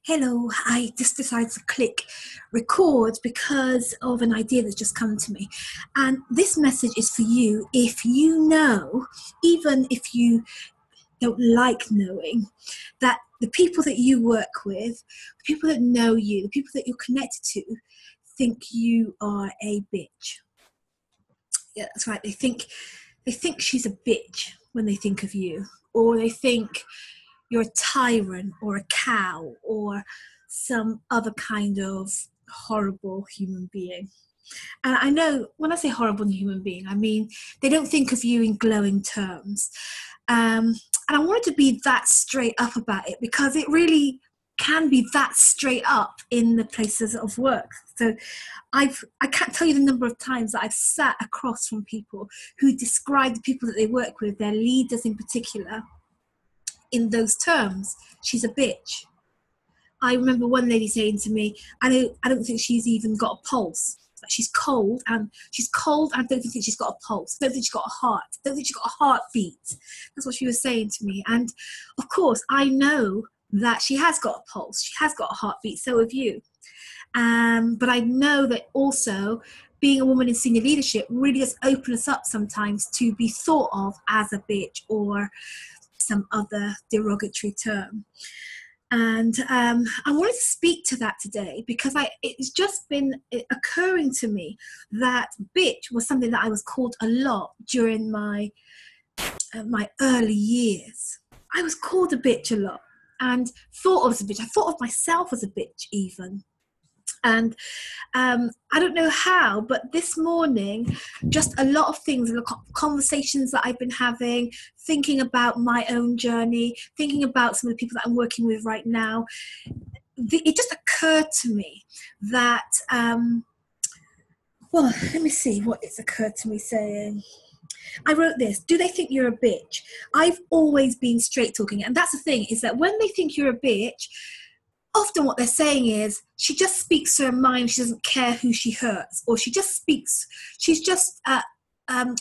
Hello, I just decided to click record because of an idea that's just come to me. And this message is for you if you know, even if you don't like knowing, that the people that you work with, the people that know you, the people that you're connected to, think you are a bitch. Yeah, that's right. They think she's a bitch when they think of you, or they think you're a tyrant or a cow or some other kind of horrible human being. And I know when I say horrible human being, I mean they don't think of you in glowing terms. And I wanted to be that straight up about it because it really can be that straight up in the places of work. So I can't tell you the number of times that I've sat across from people who describe the people that they work with, their leaders in particular, in those terms. She's a bitch. I remember one lady saying to me, I don't think she's even got a pulse. She's cold and I don't think she's got a pulse. I don't think she's got a heart. I don't think she's got a heartbeat. That's what she was saying to me. And of course, I know that she has got a pulse. She has got a heartbeat. So have you. But I know that also being a woman in senior leadership really does open us up sometimes to be thought of as a bitch or some other derogatory term. And I wanted to speak to that today because it's just been occurring to me that bitch was something that I was called a lot during my early years. I was called a bitch a lot and thought of as a bitch. I thought of myself as a bitch even. And I don't know how, but this morning, just a lot of things, conversations that I've been having, thinking about my own journey, thinking about some of the people that I'm working with right now, it just occurred to me that, well, let me see what it's occurred to me saying. I wrote this: do they think you're a bitch? I've always been straight talking. And that's the thing, is that when they think you're a bitch, often what they're saying is she just speaks her mind, she doesn't care who she hurts, or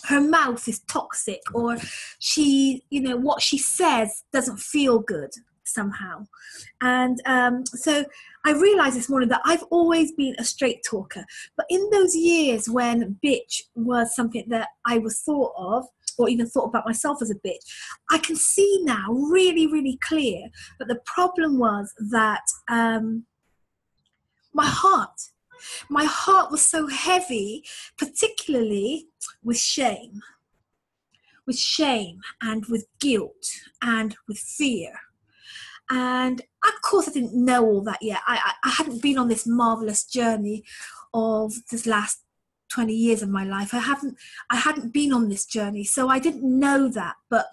her mouth is toxic, or what she says doesn't feel good somehow. And so I realized this morning that I've always been a straight talker, but in those years when bitch was something that I was thought of, or even thought about myself as a bitch, I can see now really, really clear that the problem was that my heart was so heavy, particularly with shame and with guilt and with fear. And of course I didn't know all that yet. I hadn't been on this marvelous journey of this last 20 years of my life. I hadn't been on this journey, so I didn't know that. But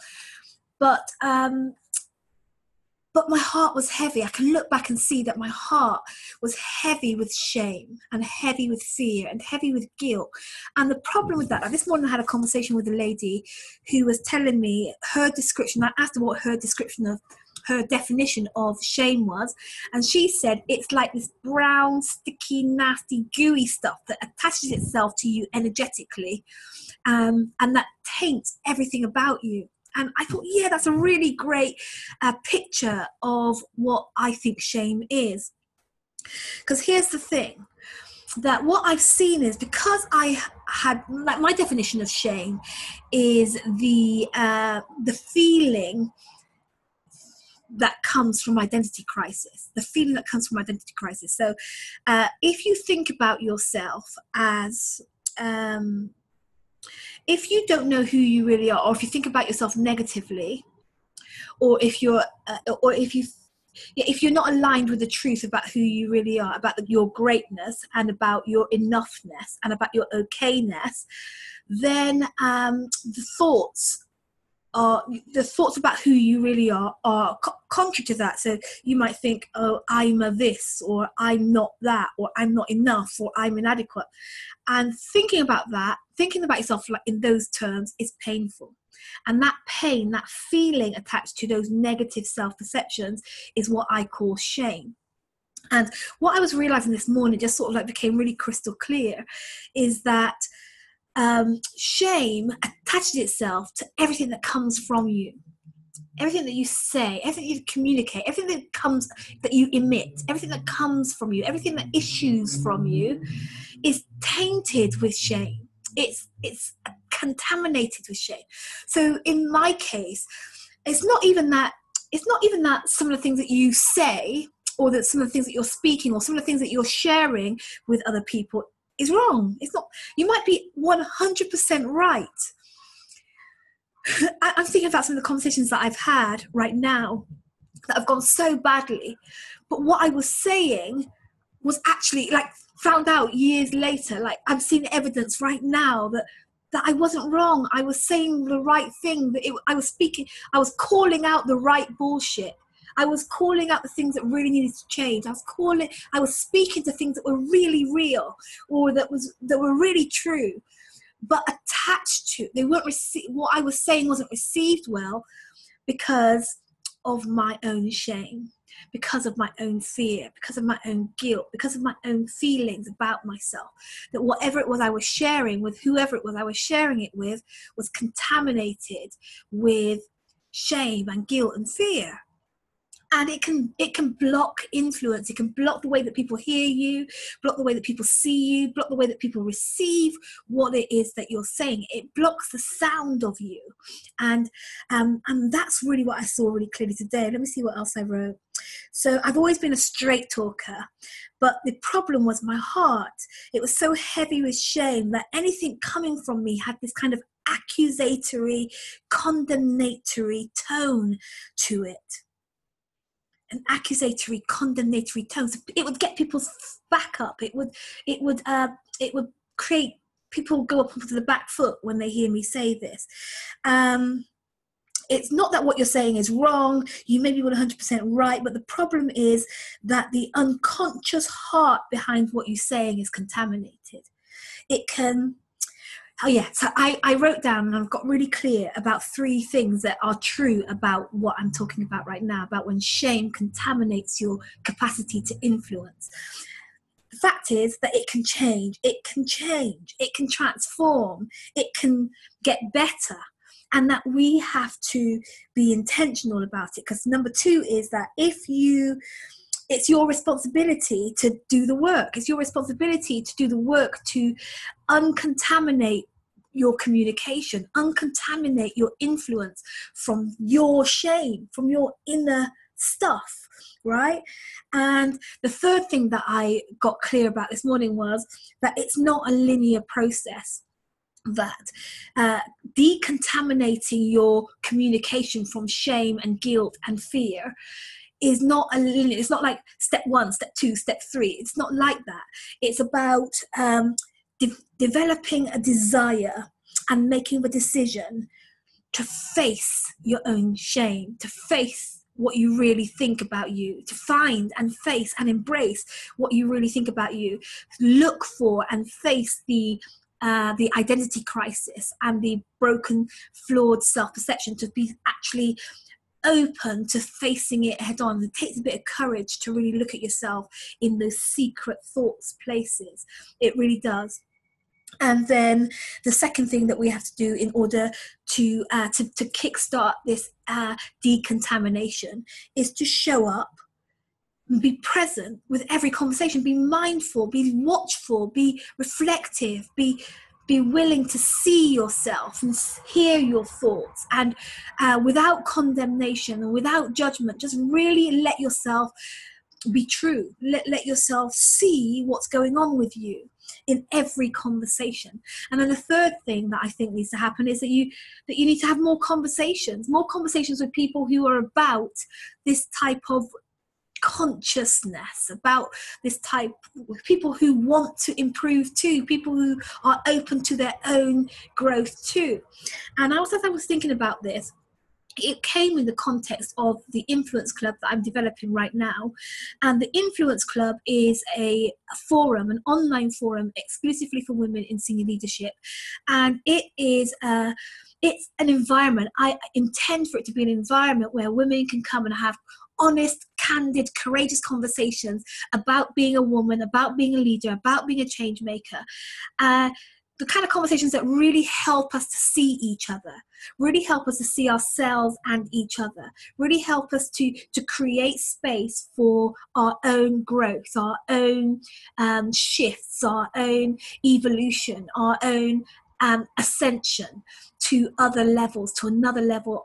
my heart was heavy. I can look back and see that my heart was heavy with shame and heavy with fear and heavy with guilt. And the problem with that, this morning I had a conversation with a lady who was telling me her description. I asked her what her definition of shame was, and she said it's like this brown, sticky, nasty, gooey stuff that attaches itself to you energetically, and that taints everything about you. And I thought, yeah, that's a really great picture of what I think shame is. Because here's the thing, that what I've seen is, because I had, like, my definition of shame is the feeling that comes from identity crisis, So if you think about yourself as, if you don't know who you really are, or if you think about yourself negatively, or if you're not aligned with the truth about who you really are, about your greatness and about your enoughness and about your okayness, then the thoughts about who you really are contrary to that. So you might think, oh, I'm a this, or I'm not that, or I'm not enough, or I'm inadequate. And thinking about yourself like in those terms is painful. And that pain, that feeling attached to those negative self-perceptions is what I call shame. And what I was realizing this morning, just sort of like became really crystal clear, is that shame attaches itself to everything that comes from you. everything that you say, everything you communicate, everything that you emit, everything that comes from you, everything that issues from you is tainted with shame. It's contaminated with shame. So in my case, it's not even that some of the things that you say, or that some of the things that you're speaking, or some of the things that you're sharing with other people is wrong. It's not. You might be 100% right. I'm thinking about some of the conversations that I've had right now that have gone so badly, but what I was saying was actually, like, found out years later, like, I'm seeing evidence right now that I wasn't wrong. I was saying the right thing. I was calling out the right bullshit. I was calling out the things that really needed to change. I was speaking to things that were really real, or that were really true, but attached to, they weren't received. What I was saying wasn't received well because of my own shame, because of my own fear, because of my own guilt, because of my own feelings about myself. That whatever it was I was sharing with whoever it was I was sharing it with was contaminated with shame and guilt and fear. And it can block influence. It can block the way that people hear you, block the way that people see you, block the way that people receive what it is that you're saying. It blocks the sound of you. And that's really what I saw really clearly today. Let me see what else I wrote. So I've always been a straight talker, but the problem was my heart. It was so heavy with shame that anything coming from me had this kind of accusatory, condemnatory tone to it. An accusatory, condemnatory tone. So it would get people's back up. It would create people go up onto the back foot when they hear me say this. It's not that what you're saying is wrong. You may be 100% right, but the problem is that the unconscious heart behind what you're saying is contaminated. It can. Oh yeah, so I wrote down, and I've got really clear about 3 things that are true about what I'm talking about right now, about when shame contaminates your capacity to influence. The fact is that it can change, it can transform, it can get better, and that we have to be intentional about it. Because number 2 is that it's your responsibility to do the work. It's your responsibility to do the work to uncontaminate your communication, uncontaminate your influence from your shame, from your inner stuff, right? And the third thing that I got clear about this morning was that it's not a linear process. That decontaminating your communication from shame and guilt and fear is not a linear. It's not like step 1, step 2, step 3. It's not like that. It's about developing a desire and making the decision to face your own shame, to face what you really think about you, to find and face and embrace what you really think about you, look for and face the identity crisis and the broken, flawed self-perception, to be actually open to facing it head on. It takes a bit of courage to really look at yourself in those secret thoughts places. It really does. And then the second thing that we have to do in order to kickstart this decontamination is to show up, be present with every conversation, be mindful, be watchful, be reflective, be willing to see yourself and hear your thoughts, and without condemnation and without judgment, just really let yourself be true. Let yourself see what's going on with you in every conversation. And then the third thing that I think needs to happen is that you need to have more conversations with people who are about this type of consciousness, about this type of people who want to improve too, people who are open to their own growth too. And as I was thinking about this, it came in the context of the Influence Club that I'm developing right now. And the Influence Club is a forum, an online forum exclusively for women in senior leadership. And it's an environment. I intend for it to be an environment where women can come and have honest, candid, courageous conversations about being a woman, about being a leader, about being a change maker. the kind of conversations that really help us to see each other, really help us to see ourselves and each other, really help us to create space for our own growth, our own shifts, our own evolution, our own ascension to other levels, to another level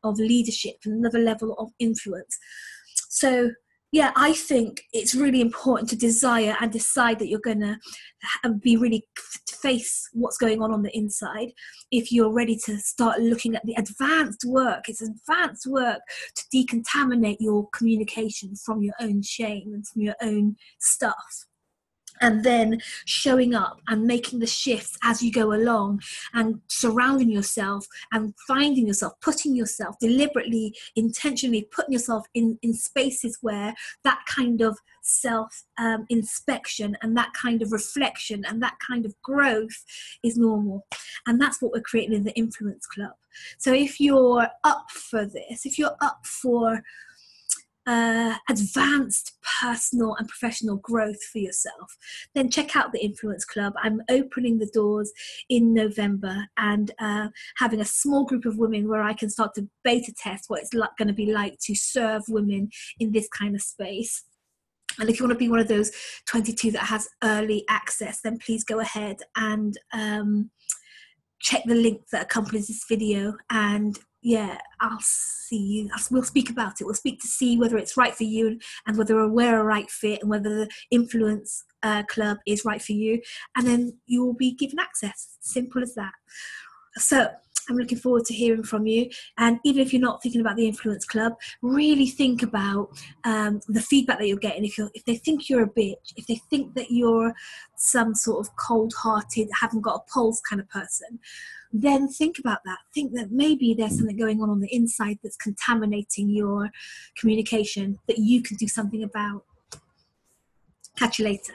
of leadership, another level of influence. So yeah, I think it's really important to desire and decide that you're going to be really to face what's going on the inside. If you're ready to start looking at the advanced work, it's advanced work to decontaminate your communication from your own shame and from your own stuff. And then showing up and making the shifts as you go along, and surrounding yourself and finding yourself, putting yourself deliberately, intentionally putting yourself in spaces where that kind of self inspection and that kind of reflection and that kind of growth is normal. And that's what we're creating in the Influence Club. So if you're up for this, if you're up for advanced personal and professional growth for yourself, then check out the Influence Club. I'm opening the doors in November and having a small group of women where I can start to beta test what it's going to be like to serve women in this kind of space. And if you want to be one of those 22 that has early access, then please go ahead and check the link that accompanies this video. And yeah, I'll see you. We'll speak about it. We'll speak to see whether it's right for you and whether we're a right fit and whether the Influence Club is right for you. And then you will be given access. Simple as that. So I'm looking forward to hearing from you. And even if you're not thinking about the Influence Club, really think about the feedback that you're getting. If they think you're a bitch, if they think that you're some sort of cold-hearted, haven't got a pulse kind of person, then think about that. Think that maybe there's something going on the inside that's contaminating your communication that you can do something about. Catch you later.